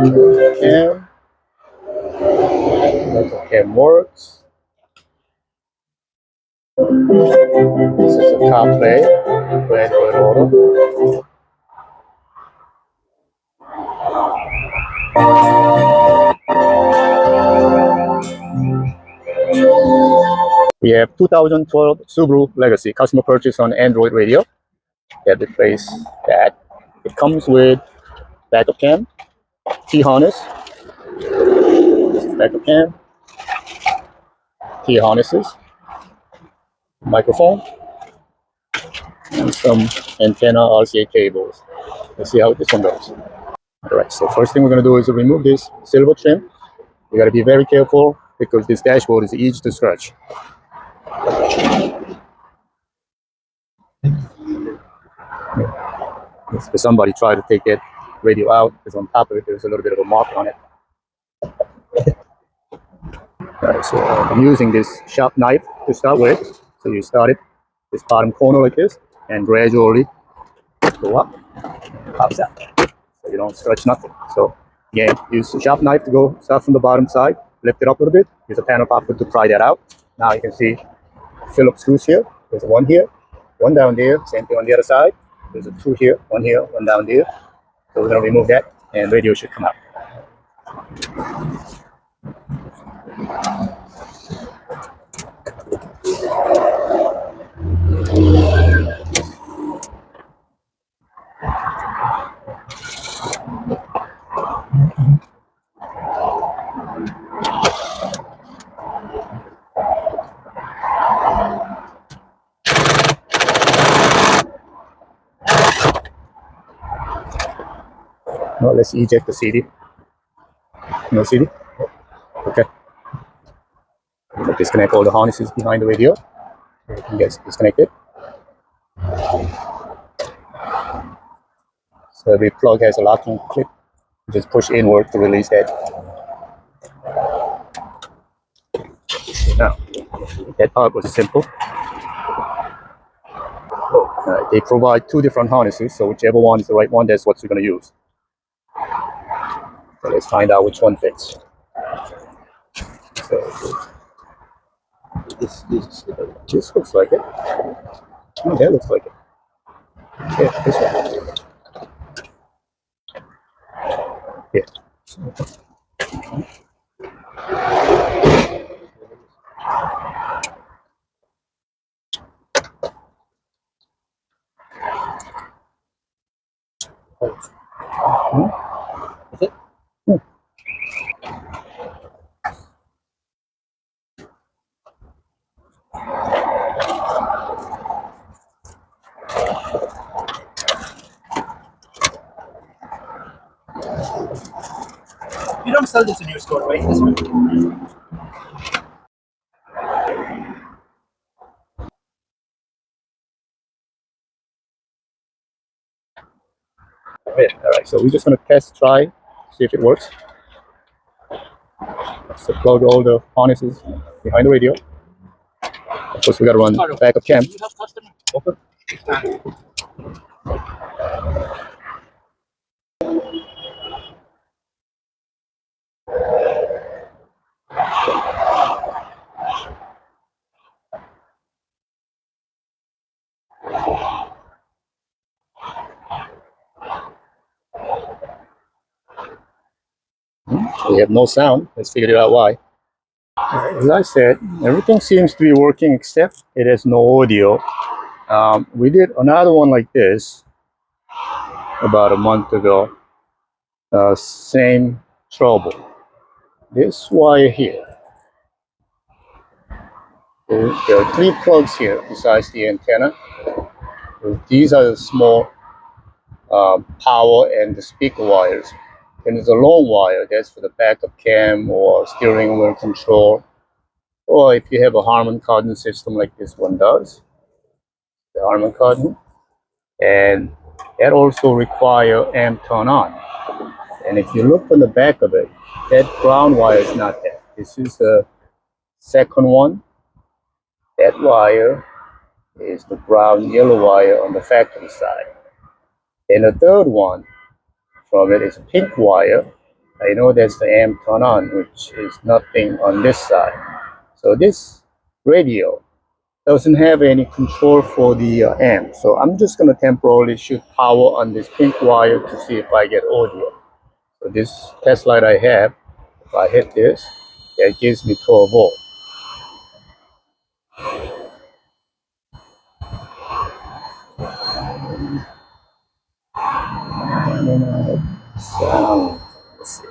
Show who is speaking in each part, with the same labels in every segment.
Speaker 1: Cam. That cam works. This is a Carplay for Android Auto. We have 2012 Subaru Legacy customer purchase on Android radio. That replace that. It comes with backup cam, T-harness, backup cam, T-harnesses, microphone, and some antenna RCA cables. Let's see how this one goes. Alright, so first thing we're going to do is remove this silver trim. You got to be very careful because this dashboard is easy to scratch. If somebody tried to take that radio out, because on top of it there's a little bit of a mark on it. Alright, so I'm using this sharp knife to start with. So you start it this bottom corner like this and gradually go up, pops out. So you don't scratch nothing. So again, use a sharp knife to go start from the bottom side, lift it up a little bit, use a panel popper to pry that out. Now you can see Phillips screws here. There's one here, one down there, same thing on the other side. There's a two here, one down there. So we're going to remove that and radio should come out. Now let's eject the CD. No CD? Okay. We'll disconnect all the harnesses behind the radio. You can get disconnected. So every plug has a locking clip. Just push inward to release that. Now, that part was simple. They provide two different harnesses, so whichever one is the right one, that's what we're going to use. So let's find out which one fits. So this looks like it. Oh, that looks like it. Yeah, this one. Yeah. Is it?
Speaker 2: You don't sell this in your store, right? This one?
Speaker 1: Alright, so we're just going to test, try, see if it works. So plug all the harnesses behind the radio. Of course, we got to run backup cam. Okay. We have no sound. Let's figure out why. As I said, everything seems to be working except it has no audio. We did another one like this about a month ago. Same trouble. This wire here. There are three plugs here besides the antenna. These are the small power and the speaker wires. And there's a long wire that's for the backup cam or steering wheel control, or if you have a Harman Kardon system like this one does, the Harman Kardon, and that also require amp turn on. And if you look on the back of it, that brown wire is not there. This is the second one. That wire is the brown yellow wire on the factory side. And the third one from it is a pink wire. I know that's the amp turn on, which is nothing on this side. So this radio doesn't have any control for the amp. So I'm just going to temporarily shoot power on this pink wire to see if I get audio. So this test light I have, if I hit this, that gives me 12 volt. So, let's see.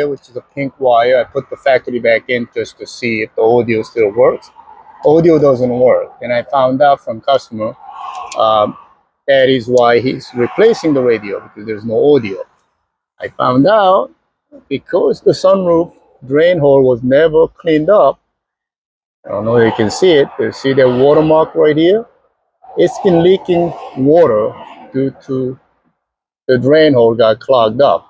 Speaker 1: Which is a pink wire. I put the factory back in just to see if the audio still works. Audio doesn't work, and I found out from customer that is why he's replacing the radio, because there's no audio. I found out because the sunroof drain hole was never cleaned up. I don't know if you can see it. You see that watermark right here? It's been leaking water due to the drain hole got clogged up.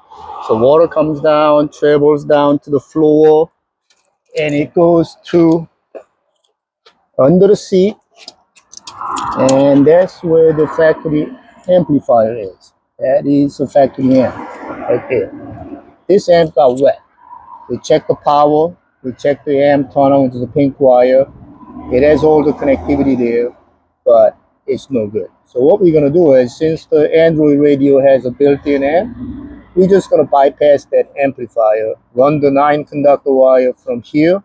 Speaker 1: So water comes down, travels down to the floor, and it goes to under the seat, and that's where the factory amplifier is. That is a factory amp right there. This amp got wet. We checked the power, we checked the amp turn on, which is a pink wire. It has all the connectivity there, but it's no good. So what we're gonna do is, since the Android radio has a built-in amp, we're just gonna bypass that amplifier, run the 9-conductor wire from here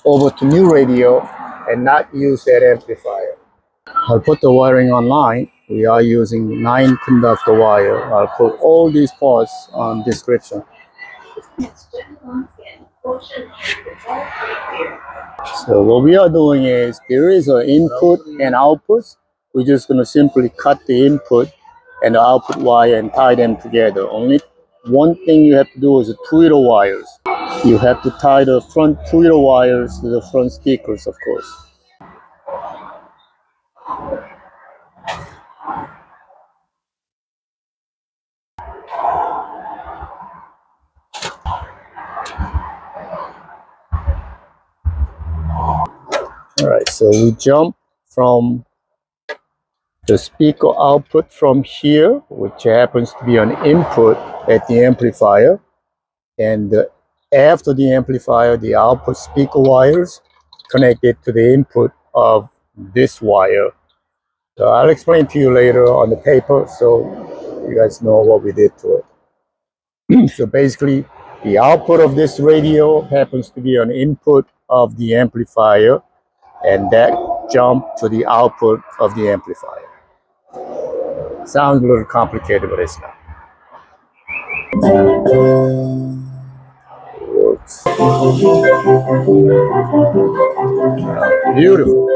Speaker 1: over to new radio, and not use that amplifier. I'll put the wiring online. We are using 9-conductor wire. I'll put all these parts on description. So what we are doing is, there is an input and output. We're just going to simply cut the input and the output wire and tie them together. Only one thing you have to do is the tweeter wires. You have to tie the front tweeter wires to the front speakers, of course. All right, so we jump from the speaker output from here, which happens to be an input at the amplifier, and after the amplifier, the output speaker wires connected to the input of this wire. So I'll explain to you later on the paper, so you guys know what we did to it. So basically, the output of this radio happens to be an input of the amplifier, and that jumped to the output of the amplifier. Sounds a little complicated, but it's not. It works. Beautiful.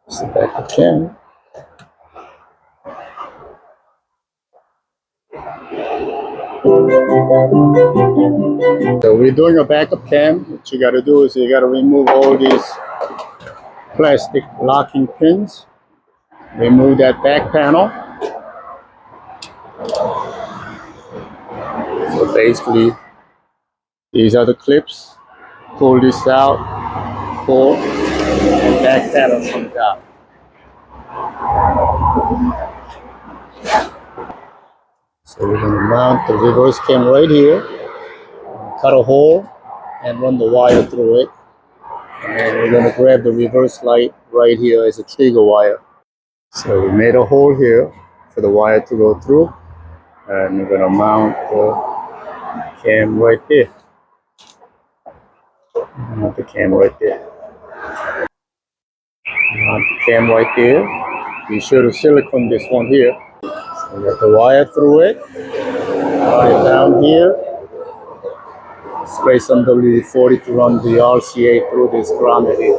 Speaker 1: Sit back again. So we're doing a backup cam. What you got to do is you got to remove all these plastic locking pins. Remove that back panel. So basically, these are the clips. Pull this out, pull, and back panel comes out. So we're going to mount the reverse cam right here, cut a hole, and run the wire through it. And we're going to grab the reverse light right here as a trigger wire. So we made a hole here for the wire to go through, and we're going to mount the cam right there. Mount the cam right there. Mount the cam right there. Be sure to silicone this one here. So we got the wire through it. Run it down here. Spray some WD-40 to run the RCA through this grommet here.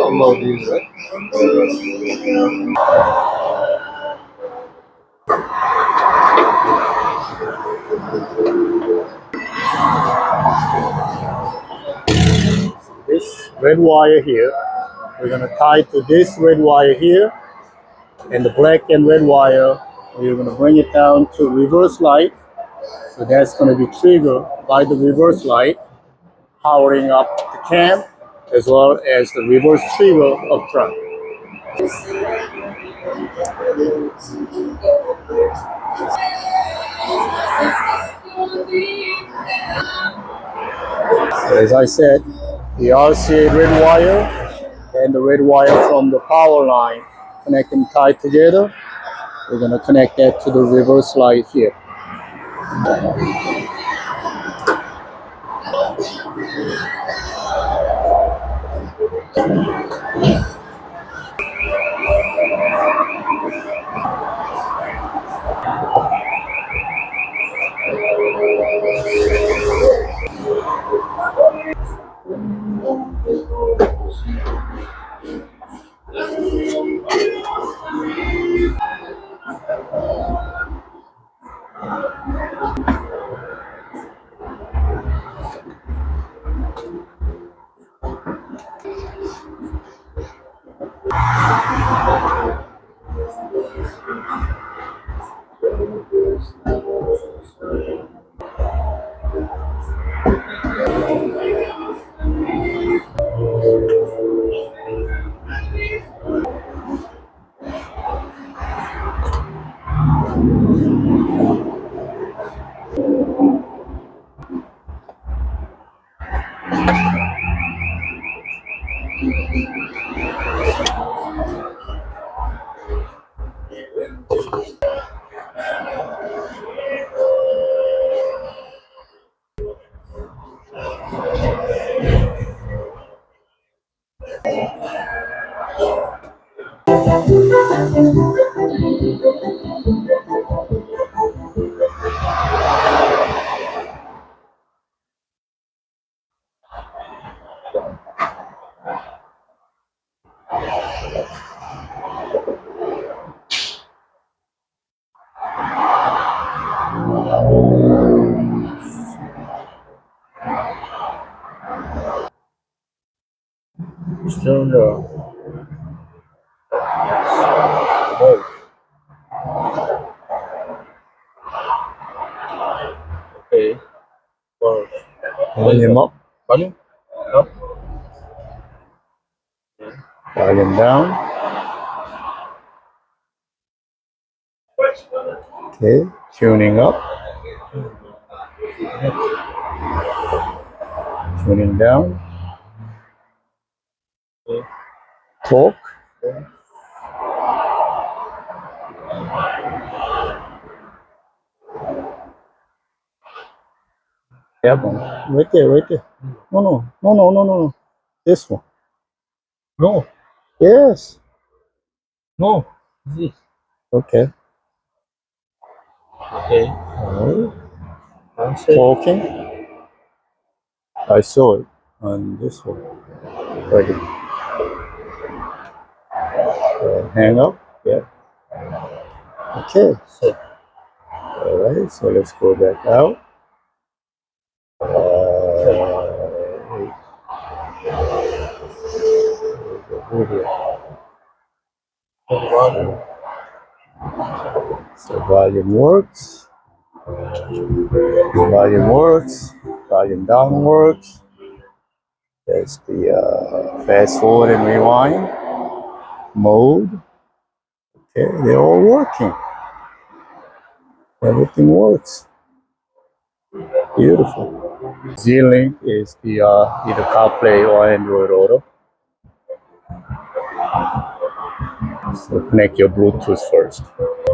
Speaker 1: Unload these, right? This red wire here, we're going to tie to this red wire here, And the black and red wire, we're going to bring it down to reverse light. So that's going to be triggered by the reverse light, powering up the cam, as well as the reverse trigger up front. So as I said, the RCA red wire and the red wire from the power line connecting tied together. We're going to connect that to the reverse light here. Still no. Oh. Okay. Well, volume up. Volume up. Volume down. Okay. Tuning up. Tuning down. Talk. That one. Right there, right there. No. This one. No. Yes. No. This. Okay. Okay. All right. Talking. I saw it on this one. Ready. Hang up. Yeah. Okay. So, all right. So let's go back out. So volume works. Volume works. Volume down works. There's the fast forward and rewind mode. Okay, they're all working. Everything works. Beautiful. Z-Link is the either CarPlay or Android Auto. So connect your Bluetooth first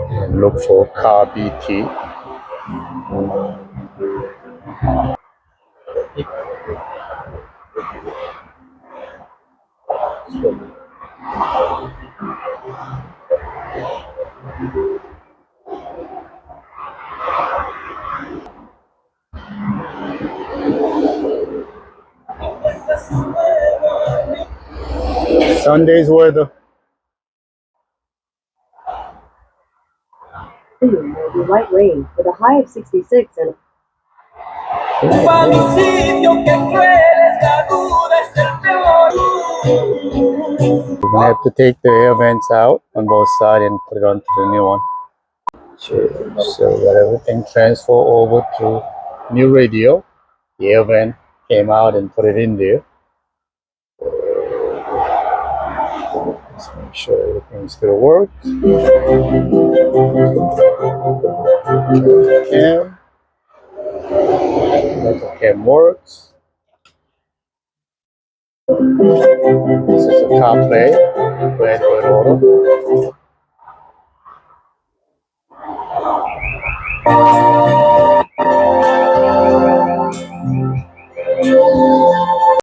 Speaker 1: and look for car BT. Sunday's weather.
Speaker 3: Will be light rain with a high of 66 and
Speaker 4: Pa' mi sitio que cruel es la duda, es el peor.
Speaker 1: We're gonna have to take the air vents out on both sides and put it onto the new one. So we got everything transfer over to new radio. The air vent came out and put it in there. Let's make sure everything still works. The cam works. This is a Carplay, Android Auto.